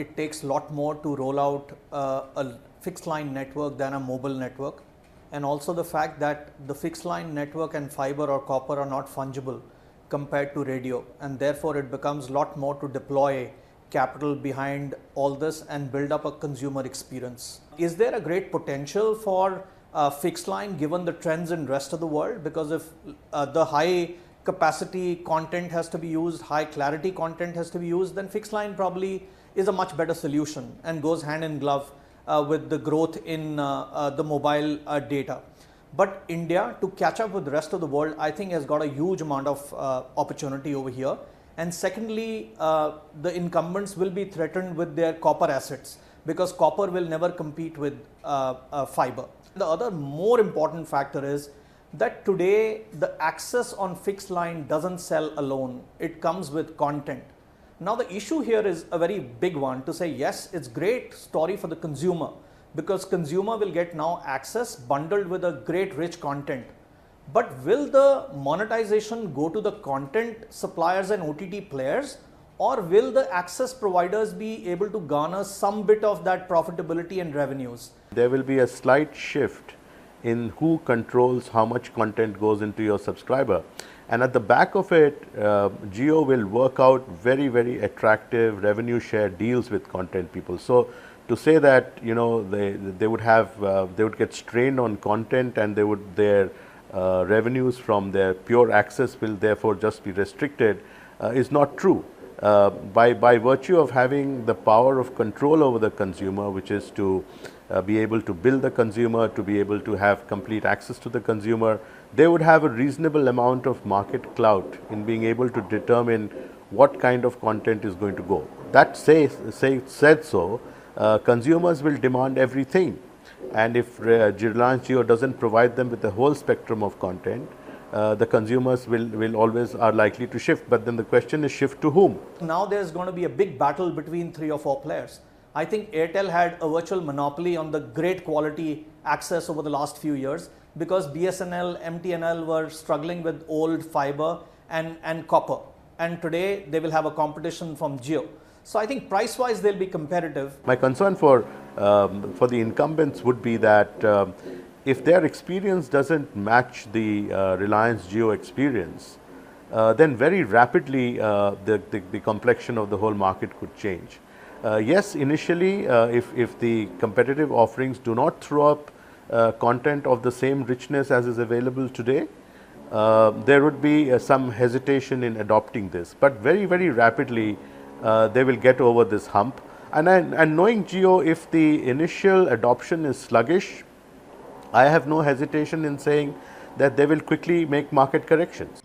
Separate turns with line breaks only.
it takes a lot more to roll out a fixed line network than a mobile network, and also the fact that the fixed line network and fiber or copper are not fungible compared to radio, and therefore it becomes a lot more to deploy capital behind all this and build up a consumer experience. Is there a great potential for fixed line given the trends in rest of the world? Because if the high capacity content has to be used, high clarity content has to be used, then fixed line probably is a much better solution and goes hand in glove with the growth in the mobile data. But India, to catch up with the rest of the world, I think has got a huge amount of opportunity over here. And secondly, the incumbents will be threatened with their copper assets because copper will never compete with fiber. The other more important factor is that today the access on fixed line doesn't sell alone, it comes with content. Now the issue here is a very big one to say, yes, it's great story for the consumer because consumer will get now access bundled with a great rich content. But will the monetization go to the content suppliers and OTT players, or will the access providers be able to garner some bit of that profitability and revenues?
There will be a slight shift in who controls how much content goes into your subscriber. And at the back of it, Jio will work out very, very attractive revenue share deals with content people. So to say that, you know, they would get strained on content and their revenues from their pure access will therefore just be restricted is not true. By virtue of having the power of control over the consumer, which is to be able to bill the consumer, to be able to have complete access to the consumer, they would have a reasonable amount of market clout in being able to determine what kind of content is going to go. That said so, consumers will demand everything, and if Reliance Jio doesn't provide them with the whole spectrum of content, the consumers will always are likely to shift. But then the question is, shift to whom?
Now there's going to be a big battle between 3 or 4 players. I think Airtel had a virtual monopoly on the great quality access over the last few years because BSNL, MTNL were struggling with old fiber and copper, and today they will have a competition from Jio. So I think price wise they'll be competitive.
My concern for the incumbents would be that if their experience doesn't match the Reliance Jio experience, then very rapidly the complexion of the whole market could change. Yes, initially if the competitive offerings do not throw up content of the same richness as is available today, there would be some hesitation in adopting this, but very, very rapidly they will get over this hump. And knowing Jio, if the initial adoption is sluggish, I have no hesitation in saying that they will quickly make market corrections.